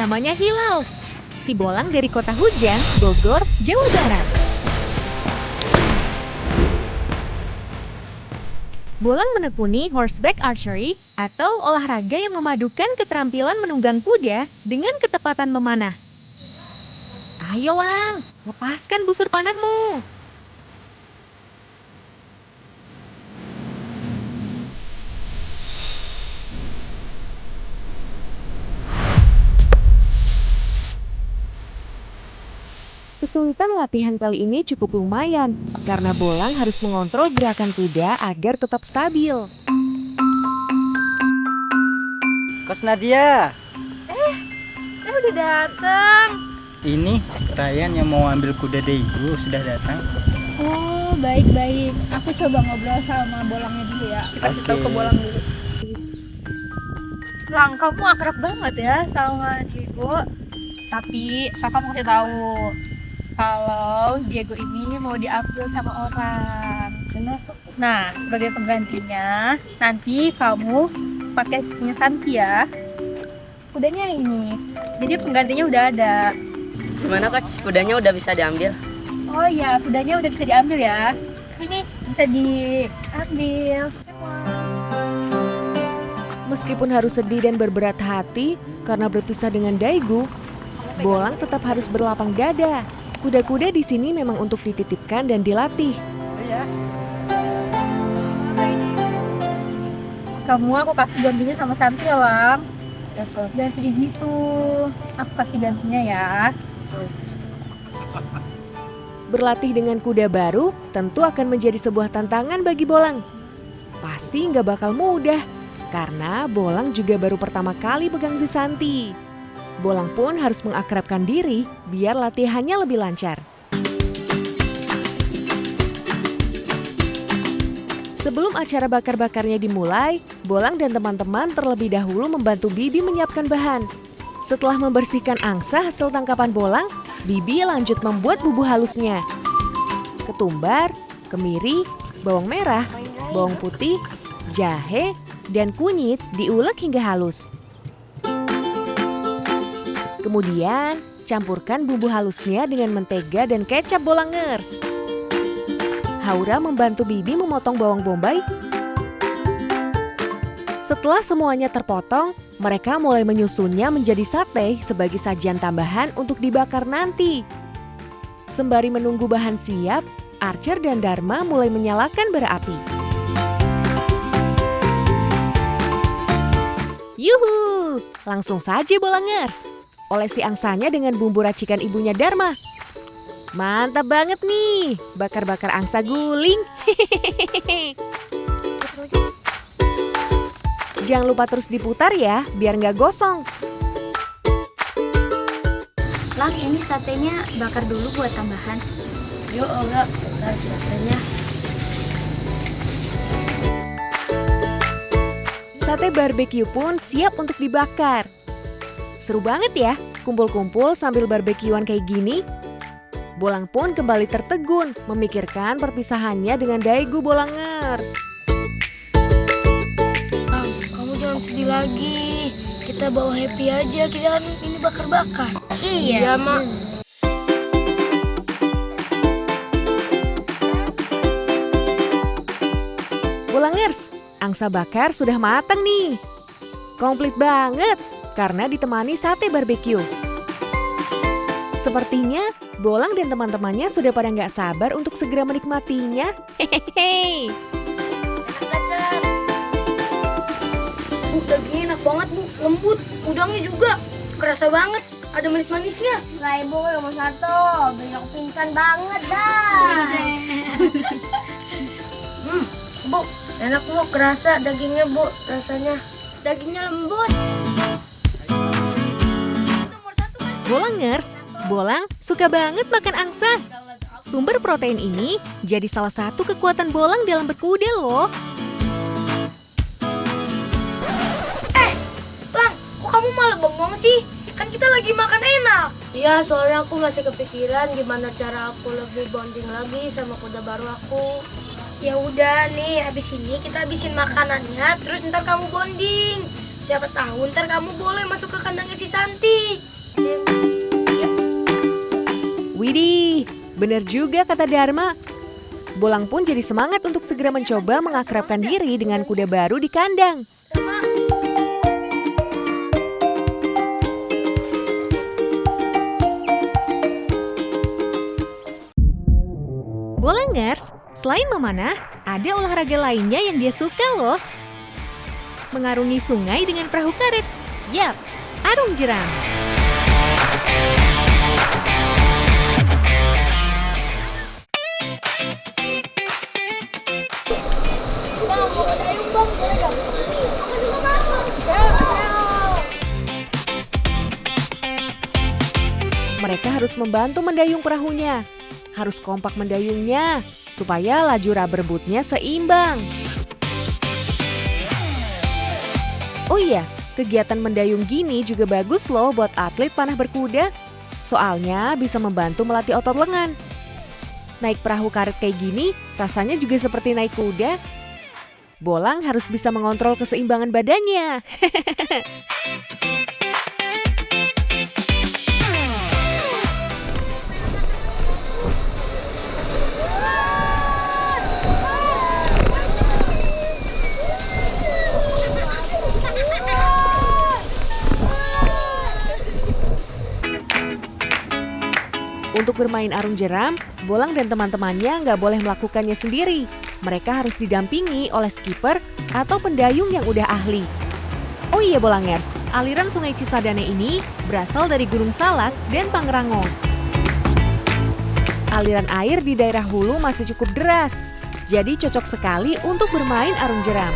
namanya Hilal. Si Bolang dari kota hujan, Bogor, Jawa Barat. Bolang menekuni horseback archery atau olahraga yang memadukan keterampilan menunggang kuda dengan ketepatan memanah. Ayo Lang, lepaskan busur panahmu. Kesulitan latihan kali ini cukup lumayan, karena Bolang harus mengontrol gerakan kuda agar tetap stabil. Kos Nadia, Udah dateng. ini Ryan yang mau ambil kuda Daigu sudah datang. Oh, baik-baik. Aku coba ngobrol sama Bolangnya dulu ya. Kita kasih tahu ke Bolang dulu. Lang, kamu akrab banget ya sama Diego. Tapi kakak mau kasih tahu kalau Diego ini mau diambil sama orang. Kenapa? Nah, sebagai penggantinya, nanti kamu pakai punya Santi ya. Kudanya yang ini. Jadi penggantinya udah ada. Gimana coach? Kudanya udah bisa diambil? Oh iya, kudanya udah bisa diambil ya. Ini bisa diambil. Meskipun harus sedih dan berberat hati karena berpisah dengan Daigu, Bolang tetap harus berlapang dada. Kuda-kuda di sini memang untuk dititipkan dan dilatih. Kamu aku kasih gantinya sama Santi ya, Lang. Jangan sedih gitu. Aku kasih gantinya ya. Berlatih dengan kuda baru tentu akan menjadi sebuah tantangan bagi Bolang. Pasti nggak bakal mudah, karena Bolang juga baru pertama kali pegang si Santi. Bolang pun harus mengakrabkan diri biar latihannya lebih lancar. Sebelum acara bakar-bakarnya dimulai, Bolang dan teman-teman terlebih dahulu membantu Bibi menyiapkan bahan. Setelah membersihkan angsa hasil tangkapan Bolang, Bibi lanjut membuat bumbu halusnya. Ketumbar, kemiri, bawang merah, bawang putih, jahe, dan kunyit diulek hingga halus. Kemudian, campurkan bumbu halusnya dengan mentega dan kecap Bolangers. Haura membantu Bibi memotong bawang bombay. Setelah semuanya terpotong, mereka mulai menyusunnya menjadi sate sebagai sajian tambahan untuk dibakar nanti. Sembari menunggu bahan siap, Archer dan Dharma mulai menyalakan bara api. Yuhu! Langsung saja Bolangers. Olesi angsanya dengan bumbu racikan ibunya Dharma. Mantap banget nih, bakar-bakar angsa guling. Jangan lupa terus diputar ya, biar nggak gosong. Lang, ini satenya bakar dulu buat tambahan. Yuk Olga, bakar satenya. Sate barbeque pun siap untuk dibakar. Seru banget ya, kumpul-kumpul sambil barbekyuan kayak gini. Bolang pun kembali tertegun memikirkan perpisahannya dengan Daigu Bolangers. Lang, kamu jangan sedih lagi. Kita bawa happy aja, kita kan ini bakar-bakar. Iya, Mak. Bolangers, angsa bakar sudah matang nih. Komplit banget karena ditemani sate barbeque. Sepertinya Bolang dan teman-temannya sudah pada nggak sabar untuk segera menikmatinya. Hehehe. Dagingnya enak banget, Bu. Lembut. Udangnya juga kerasa banget. Ada manis-manisnya. Lah Ibu nomor 1, biar aku pingsan banget dah. Bu, enak Bu. Kerasa dagingnya, Bu. Rasanya. Dagingnya lembut. Bolangers, Bolang suka banget makan angsa. Sumber protein ini jadi salah satu kekuatan Bolang dalam berkuda loh. Lang, kok kamu malah bengong sih? Kan kita lagi makan enak. Iya, soalnya aku masih kepikiran gimana cara aku lebih bonding lagi sama kuda baru aku. Ya udah nih, habis ini kita habisin makanannya, terus ntar kamu bonding. Siapa tahu ntar kamu boleh masuk ke kandangnya si Santi. Widih, benar juga kata Dharma. Bolang pun jadi semangat untuk segera mencoba mengakrabkan diri dengan kuda baru di kandang. Bolangers, selain memanah, ada olahraga lainnya yang dia suka loh. Mengarungi sungai dengan perahu karet. Yap, arung jeram. Mereka harus membantu mendayung perahunya. Harus kompak mendayungnya, supaya laju rubber bootnya seimbang. Oh iya, kegiatan mendayung gini juga bagus loh buat atlet panah berkuda. Soalnya bisa membantu melatih otot lengan. Naik perahu karet kayak gini, rasanya juga seperti naik kuda. Bolang harus bisa mengontrol keseimbangan badannya. Untuk bermain arung jeram, Bolang dan teman-temannya nggak boleh melakukannya sendiri. Mereka harus didampingi oleh skipper atau pendayung yang udah ahli. Oh iya Bolangers, aliran Sungai Cisadane ini berasal dari Gunung Salak dan Pangrango. Aliran air di daerah hulu masih cukup deras, jadi cocok sekali untuk bermain arung jeram.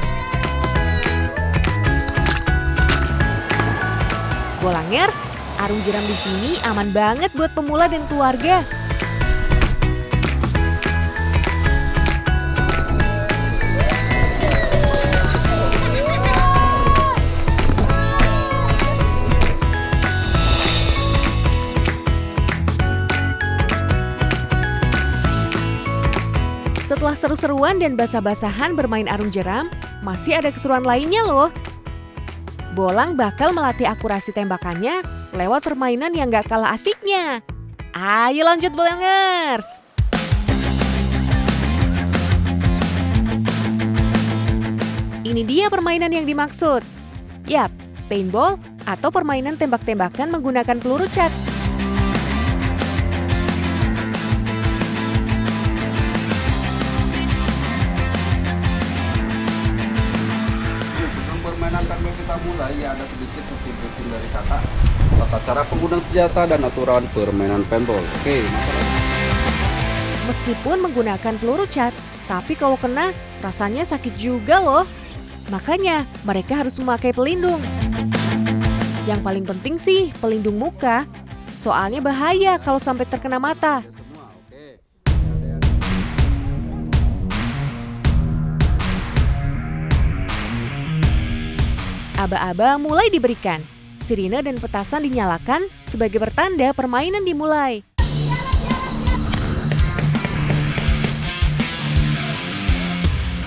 Bolangers, arung jeram di sini aman banget buat pemula dan keluarga. Setelah seru-seruan dan basah-basahan bermain arung jeram, masih ada keseruan lainnya loh. Bolang bakal melatih akurasi tembakannya lewat permainan yang gak kalah asiknya. Ayo lanjut Bolangers! Ini dia permainan yang dimaksud. Yap, paintball atau permainan tembak-tembakan menggunakan peluru cat. Permainan kami kita mulai ya ada sedikit sesi dari kakak tata cara penggunaan senjata dan aturan permainan paintball. Oke, masalah. Meskipun menggunakan peluru cat, tapi kalau kena rasanya sakit juga loh. Makanya mereka harus memakai pelindung. Yang paling penting sih pelindung muka. Soalnya bahaya kalau sampai terkena mata. Semua, oke. Aba-aba mulai diberikan. Sirine dan petasan dinyalakan sebagai pertanda permainan dimulai.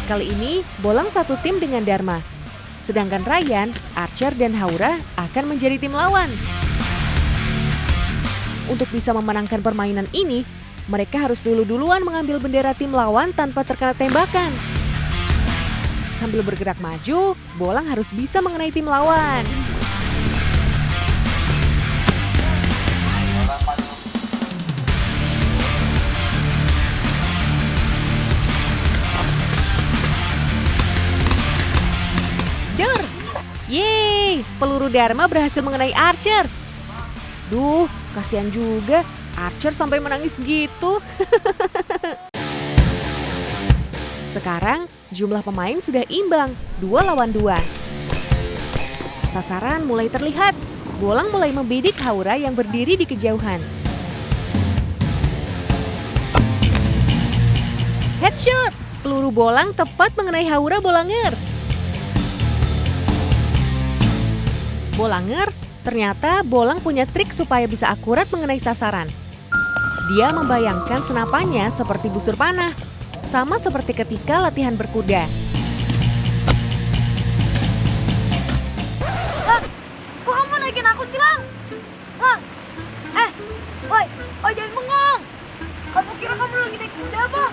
Kali ini, Bolang satu tim dengan Dharma. Sedangkan Ryan, Archer, dan Haura akan menjadi tim lawan. Untuk bisa memenangkan permainan ini, mereka harus duluan mengambil bendera tim lawan tanpa terkena tembakan. Sambil bergerak maju, Bolang harus bisa mengenai tim lawan. Dor! Yeay, peluru Dharma berhasil mengenai Archer. Duh, kasihan juga. Archer sampai menangis gitu. Sekarang, jumlah pemain sudah imbang, 2 lawan 2. Sasaran mulai terlihat. Bolang mulai membidik Haura yang berdiri di kejauhan. Headshot! Peluru Bolang tepat mengenai Haura Bolangers. Bolangers, ternyata Bolang punya trik supaya bisa akurat mengenai sasaran. Dia membayangkan senapannya seperti busur panah, sama seperti ketika latihan berkuda. Kok kamu naikin aku sih, Lang? Lang, woi, jangan bengong. Udah apa?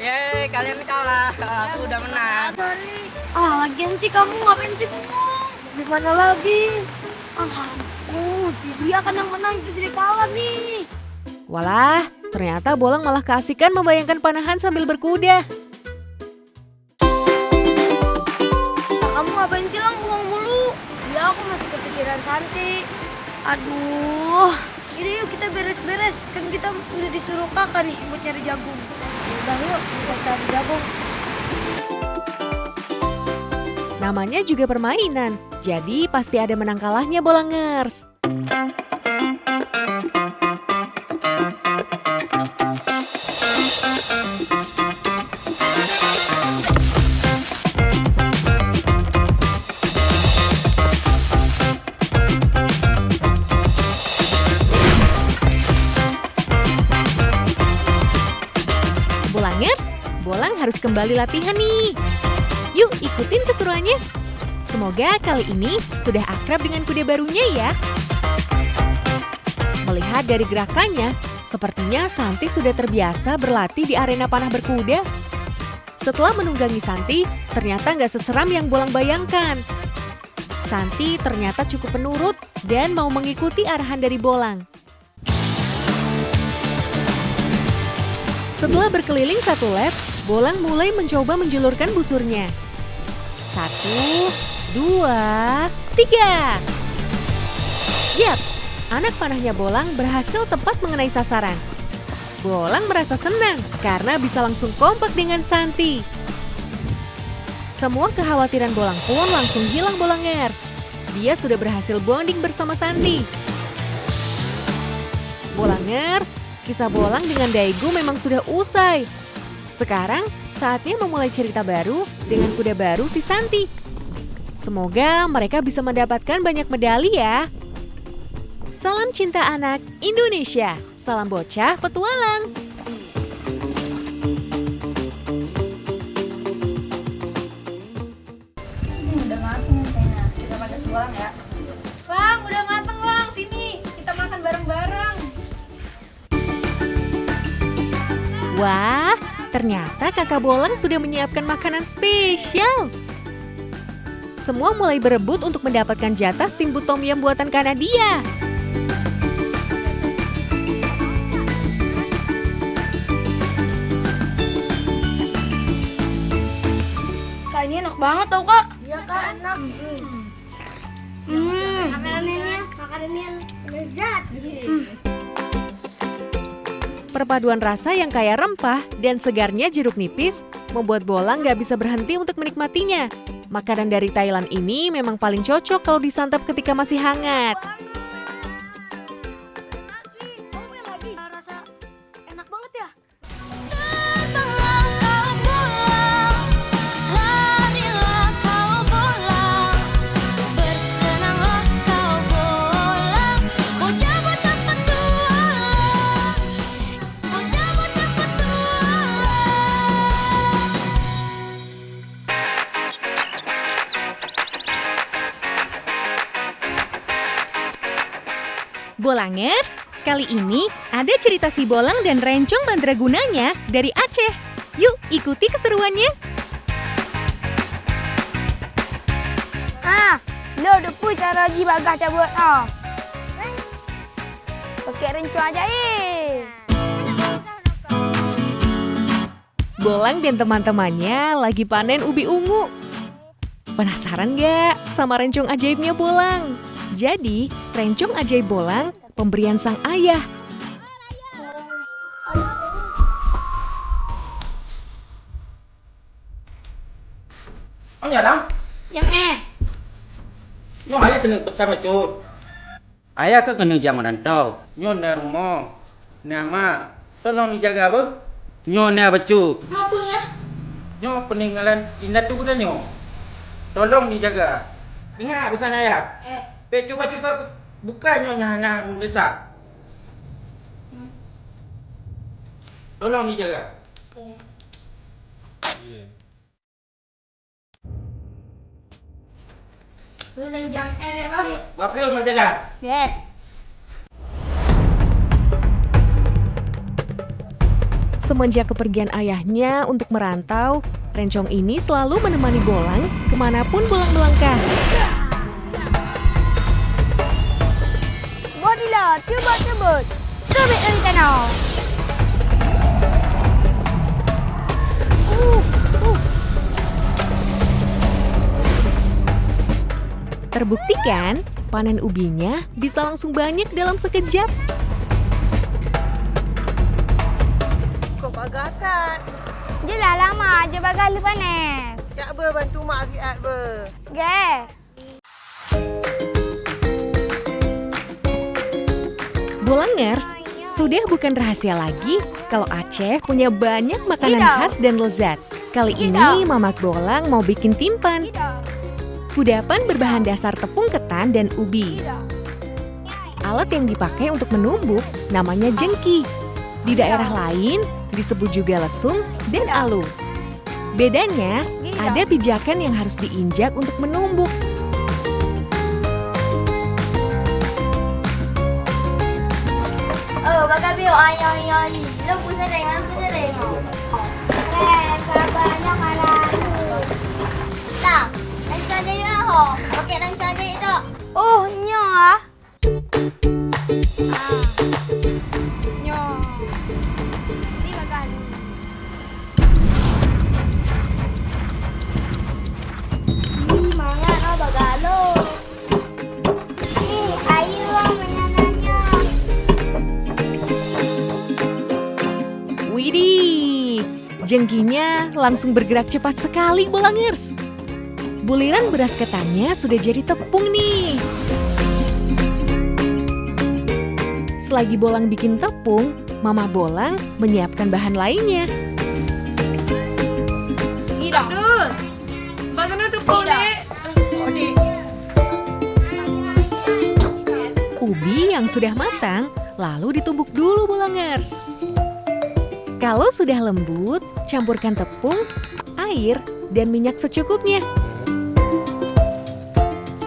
Yeay, kalian kalah. Aku udah menang. Lagian sih kamu ngapain sih bengong? Gimana lagi? Dia kan yang menang, itu jadi kalah nih. Walah, ternyata Bolang malah keasikan membayangkan panahan sambil berkuda. Kamu ngapain sih lang bengong mulu? Ya aku masih kepikiran Santi. Aduh. Yaudah yuk kita beres-beres. Kan kita udah disuruh kakak nih buat nyari jagung. Udah yuk kita cari jagung. Namanya juga permainan, jadi pasti ada menang kalahnya Bolangers. Bolangers, Bolang harus kembali latihan nih. Yuk ikutin keseruannya. Semoga kali ini sudah akrab dengan kuda barunya ya. Melihat dari gerakannya, sepertinya Santi sudah terbiasa berlatih di arena panah berkuda. Setelah menunggangi Santi, ternyata nggak seseram yang Bolang bayangkan. Santi ternyata cukup penurut dan mau mengikuti arahan dari Bolang. Setelah berkeliling satu lap, Bolang mulai mencoba menjulurkan busurnya. 1, 2, 3. Yap, anak panahnya Bolang berhasil tepat mengenai sasaran. Bolang merasa senang karena bisa langsung kompak dengan Santi. Semua kekhawatiran Bolang pun langsung hilang Bolangers. Dia sudah berhasil bonding bersama Santi. Bolangers, kisah Bolang dengan Daigo memang sudah usai. Sekarang saatnya memulai cerita baru dengan kuda baru si Santi. Semoga mereka bisa mendapatkan banyak medali ya. Salam cinta anak Indonesia. Salam bocah petualang. Udah mateng kayaknya. Kita pakai sekolah ya. Lang, udah mateng lang. Sini, kita makan bareng-bareng. Wah, ternyata kakak Bolang sudah menyiapkan makanan spesial. Semua mulai berebut untuk mendapatkan jatah steamboat tom yum buatan Kanadia. Kak ini enak banget tau kak. Iya kak enak. Makanannya lezat. Perpaduan rasa yang kaya rempah dan segarnya jeruk nipis membuat Bolang nggak bisa berhenti untuk menikmatinya. Makanan dari Thailand ini memang paling cocok kalau disantap ketika masih hangat. Rasa enak banget ya. Bolangers, kali ini ada cerita si Bolang dan rencong mandragunanya dari Aceh. Yuk ikuti keseruannya. Lo udah pu cara lagi bagah cabut pakai rencong aja Bolang dan teman-temannya lagi panen ubi ungu. Penasaran nggak sama rencong ajaibnya Bolang? Jadi, rencong ajaib Bolang pemberian sang ayah. Ông nhà đâu? yang Nyo ayah kena bersama cut. Ayah ke kena jangan rantau. Nyo na rumah. Nama tolong dijaga apa? Nyo na bacu. apa ya Nyo peninggalan indah tu kuda nyo. Tolong dijaga. Dengar pesan ayah. Cuba buka nyo nyana besar. Tolong dijaga. Jangan enak bang. Wakil macam dah. Ya. Semenjak kepergian ayahnya untuk merantau, Rencong ini selalu menemani Bolang kemanapun Bolang melangkah. Bodilah, cepat. Kebit dari tanah. Terbukti kan, panen ubinya bisa langsung banyak dalam sekejap. Jelah lama je bagai lu panen. Tak ber bantu mak siat ber. Ge. Bolangers, sudah bukan rahasia lagi kalau Aceh punya banyak makanan Tidak. khas dan lezat. Kali ini Tidak. Mamak Bolang mau bikin timpan. Tidak. Kudapan berbahan dasar tepung ketan dan ubi. Tidak. Alat yang dipakai untuk menumbuk namanya jengki. Di daerah lain disebut juga lesung dan alu. Bedanya, ada pijakan yang harus diinjak untuk menumbuk. Oh, bagai bio ayah. Lu pusing dengan pusing. Sabarnya malah. Tak, rancang dia ho. Pakai rancang dia tak. Oh, nyo ah. Nyo. Ni bagai lu. Semangat no bagai lu. Ayo menyanyinya. Widih, jengkinya langsung bergerak cepat sekali Bolangers. Buliran beras ketannya sudah jadi tepung nih. Selagi Bolang bikin tepung, Mama Bolang menyiapkan bahan lainnya. Tidak. Dul. Bagaimana tu boleh? Dik. Ubi yang sudah matang, lalu ditumbuk dulu Bolangers. Kalau sudah lembut, campurkan tepung, air, dan minyak secukupnya.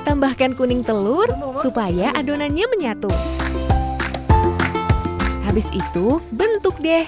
Tambahkan kuning telur supaya adonannya menyatu. Habis itu, bentuk deh.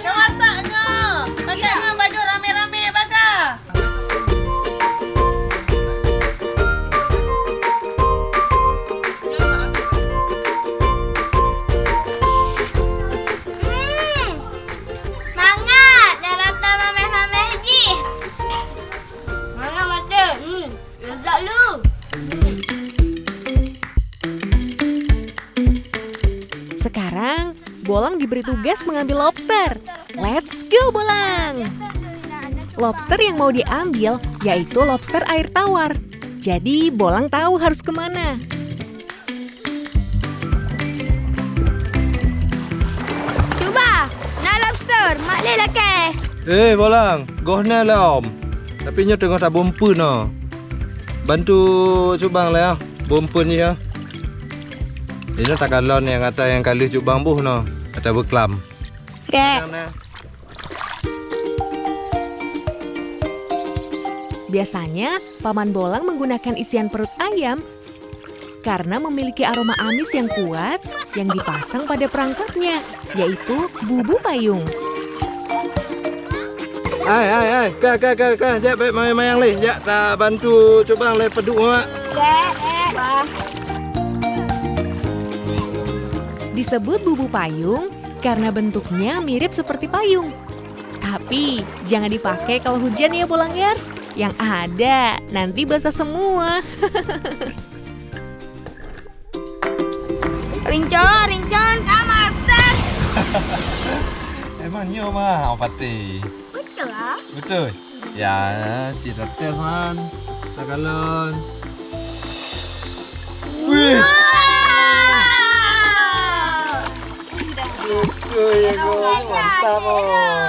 Yang masaknya. Masaknya baju rame-rame baga. Mangat, darata mameh-mameh ji. Mangat mata. Lezat lu. Sekarang, Bolang diberi tugas mengambil lobster. Let's go, Bolang! Lobster yang mau diambil yaitu lobster air tawar. Jadi, Bolang tahu harus kemana. Cuba. Nak lobster. Mak leh lah ke. Bolang, gohna lah om. Tapi nyo tengok tak bumpen no. Bantu cubang lah bumpen ni ya. Ini tak galon yang kata yang kali cubang buh no. Kata berkelam. Ke. Biasanya, Paman Bolang menggunakan isian perut ayam karena memiliki aroma amis yang kuat yang dipasang pada perangkapnya, yaitu bubuk payung. Ai, ka, jap baik mayang leh. Jak tak bantu cubang leh peduk mak. Disebut bubuk payung karena bentuknya mirip seperti payung. Tapi jangan dipakai kalau hujan ya Bolangers. Yang ada nanti basah semua. Rincon, kamar lobster. Emang nyo mah, awak pati. Betul lah. Betul. Ya, cita tes man. Takalon. Wih. Lucu ya kok, mantap oh.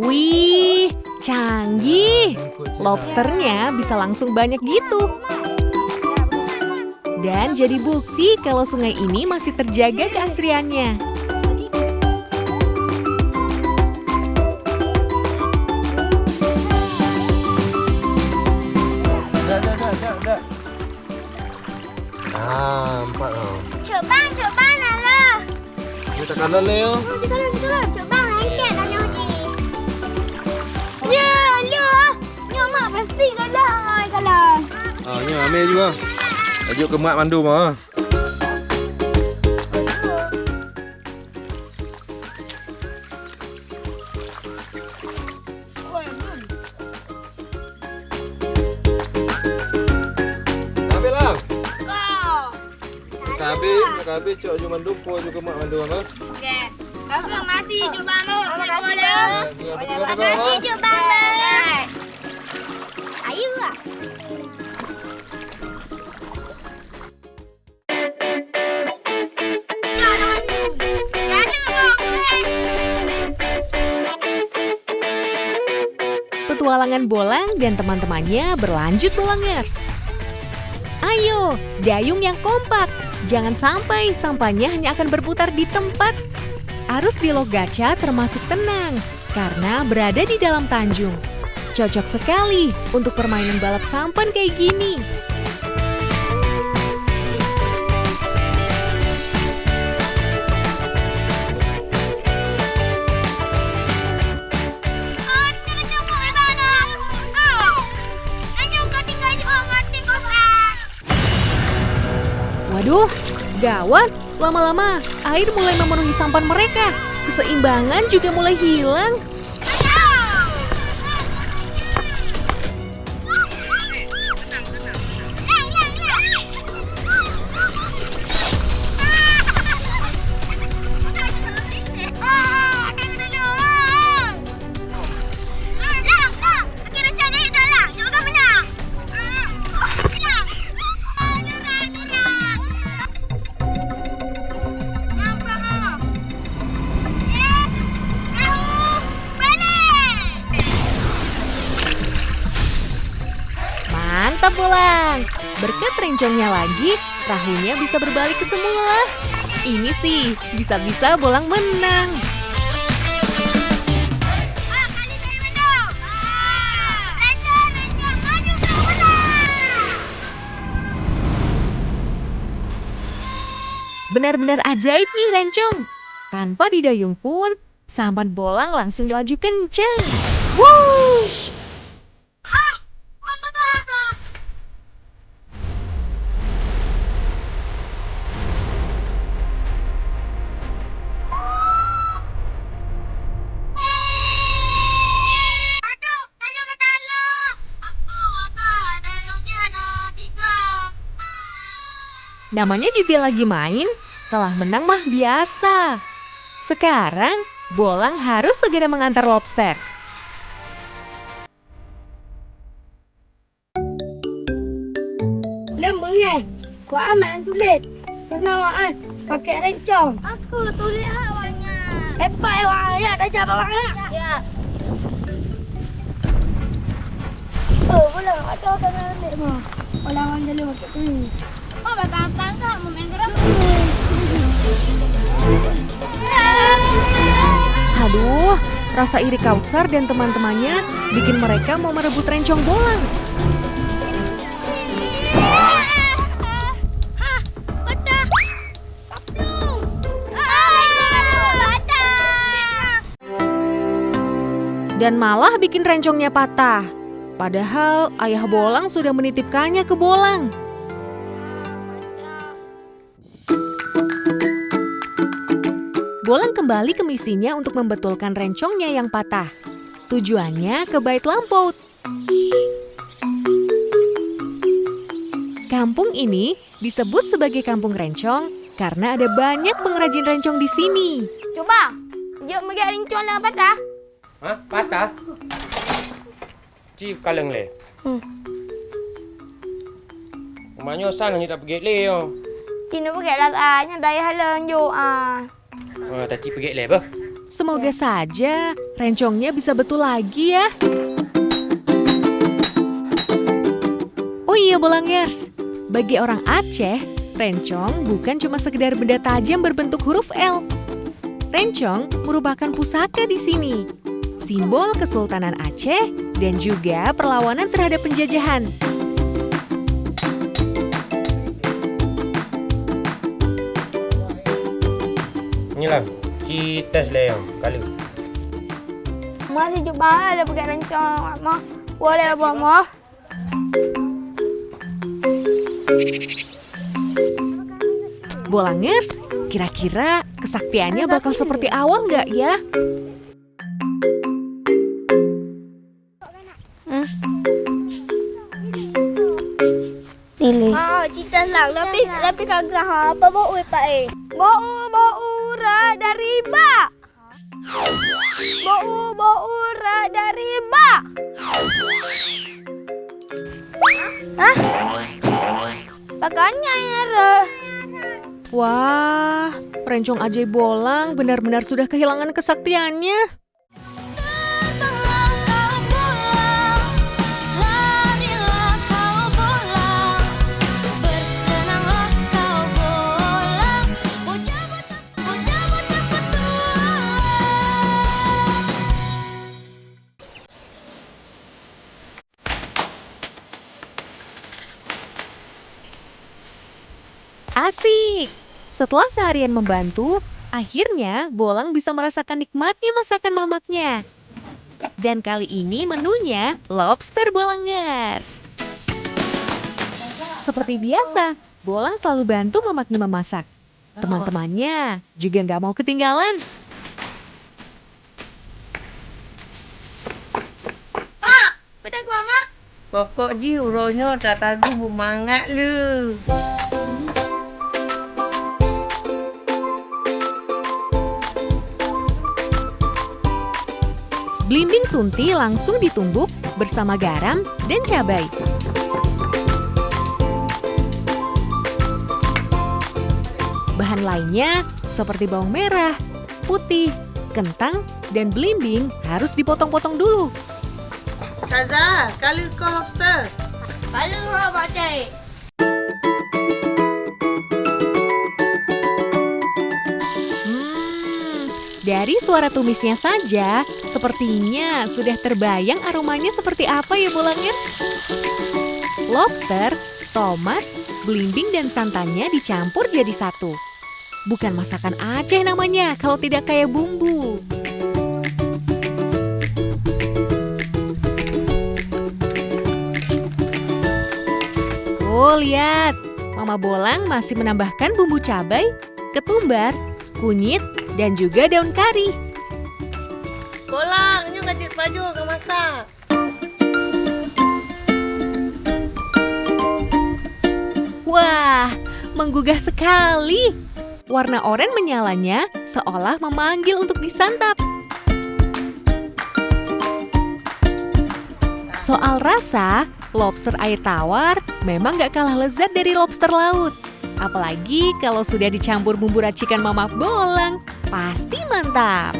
Wih, canggih. Lobsternya bisa langsung banyak gitu. Dan jadi bukti kalau sungai ini masih terjaga keasriannya. Dah. Nampak oh. Coba Nala. Kita kalah Leo. Coba lengket tanya Haji. Ya, mak pasti kalah. Ah, ni ambil juga. Tajuk ke mak mandu mah. Ambil lah. Habis cok ju mandu po juga mak mandu mah. Okey. Bagus masih coba boleh. Makasih Coba. Ayo lah. Petualangan Bolang dan teman-temannya berlanjut Bolangers. Ayo, dayung yang kompak. Jangan sampai sampahnya hanya akan berputar di tempat. Arus di Logaca termasuk tenang karena berada di dalam tanjung. Cocok sekali untuk permainan balap sampan kayak gini. Waduh, gawat. Lama-lama air mulai memenuhi sampan mereka. Keseimbangan juga mulai hilang. Mantap Bolang. Berkat rencongnya lagi, perahunya bisa berbalik ke semula. Ini sih, bisa-bisa Bolang menang. Benar-benar ajaib nih Rencong. Tanpa didayung pun, sampan Bolang langsung laju kencang. Wush! Namanya juga lagi main, kalah menang mah biasa. Sekarang, Bolang harus segera mengantar lobster. Lembangan, kau aman tulis. Kenaan, pakai rencong. Aku tulis awalnya. Hebat awalnya, dah jawab awalnya. Ya. Oh, boleh. Ada orang ambil mah. Orang jalan pakai tulis. Oh, bakal tangkap mau main gerak. Aduh, rasa iri Kautsar dan teman-temannya bikin mereka mau merebut rencong Bolang. Dan malah bikin rencongnya patah. Padahal ayah Bolang sudah menitipkannya ke Bolang. Bolang kembali ke misinya untuk membetulkan rencongnya yang patah. Tujuannya ke Bait Lampaut. Kampung ini disebut sebagai Kampung Rencong karena ada banyak pengrajin rencong di sini. Coba, jom melihat rencong yang patah. Hah? Patah? Cip kaleng le. Umanya sana ni tak pergi le yo. Ini pakai latanya daya halang jo Tadi pergi le bah. Semoga saja rencongnya bisa betul lagi ya. Oh iya Bolangers, bagi orang Aceh, rencong bukan cuma sekedar benda tajam berbentuk huruf L. Rencong merupakan pusaka di sini, simbol Kesultanan Aceh dan juga perlawanan terhadap penjajahan. Inilah, kita le yang kali. Masih coba ada pakai rencong. Mah, boleh apa mah? Bolangers, kira-kira kesaktiannya bakal seperti awal nggak ya? Pilih. Kita lang lebih kagak apa bau Pak Bau ra dari ba. Bau ra dari ba. Hah? Makanya ya ra. Wah, rencong ajaib Bolang benar-benar sudah kehilangan kesaktiannya. Asik! Setelah seharian membantu, akhirnya Bolang bisa merasakan nikmatnya masakan mamaknya. Dan kali ini menunya lobster Bolangers. Seperti biasa, Bolang selalu bantu mamaknya memasak. Teman-temannya juga nggak mau ketinggalan. Pedas banget. Pokok ji uronya tak tahu bumangat lu. Blimbing sunti langsung ditumbuk bersama garam dan cabai. Bahan lainnya seperti bawang merah, putih, kentang, dan blimbing harus dipotong-potong dulu. Saza, kali kau lobster. Kalau Pak Cai. Dari suara tumisnya saja, sepertinya sudah terbayang aromanya seperti apa ya Bolangers? Lobster, tomat, blimbing dan santannya dicampur jadi satu. Bukan masakan Aceh namanya kalau tidak kayak bumbu. Oh lihat, Mama Bolang masih menambahkan bumbu cabai, ketumbar, kunyit, dan juga daun kari. Bolang, nyu ngajak baju ke masak. Wah, menggugah sekali. Warna oranye menyalanya seolah memanggil untuk disantap. Soal rasa, lobster air tawar memang gak kalah lezat dari lobster laut. Apalagi kalau sudah dicampur bumbu racikan Mama Bolang, pasti mantap.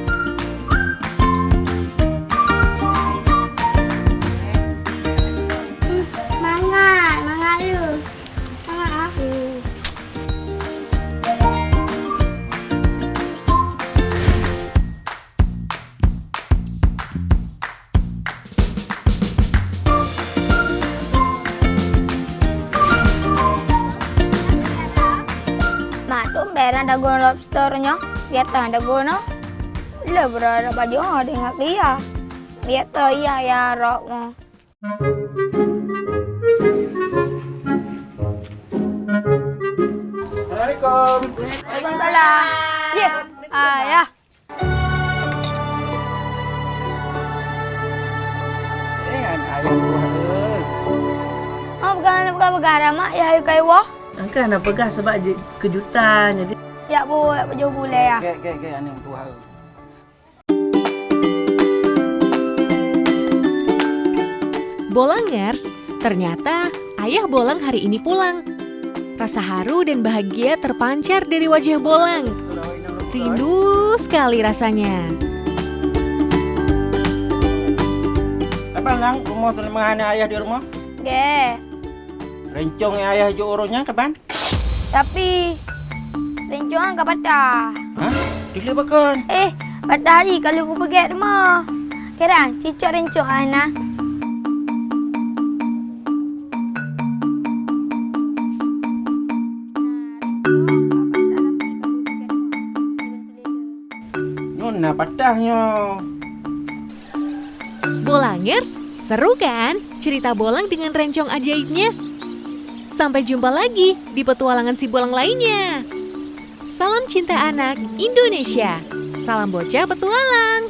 Semangat lu. Semangat aku. Tumben ada gon lobsternya, biasa ada gono. Le berada baju ada ngak dia. Biasa iya ya rok mo. Assalamualaikum. Waalaikumsalam. Ya, ayah. Ayam buah. Oh, bukan mak ya kayak wah. Angka nak pegang sebab kejutan jadi. Ya bu, baju boleh ya. Ke, ani buah. Bolangers, ternyata ayah Bolang hari ini pulang. Rasa haru dan bahagia terpancar dari wajah Bolang. Rindu sekali rasanya. Kapan lang rumah selama ayah di rumah? Ge, Rencong ayah jo orangnya kapan? tapi rencongan gak patah. Hah? Dili bakon. Patah hari kalau aku pergi rumah. Kira cicak rencong Ana. Nyona patahnya. Bolangers, seru kan cerita Bolang dengan rencong ajaibnya? Sampai jumpa lagi di petualangan si Bolang lainnya. Salam cinta anak Indonesia. Salam bocah petualang.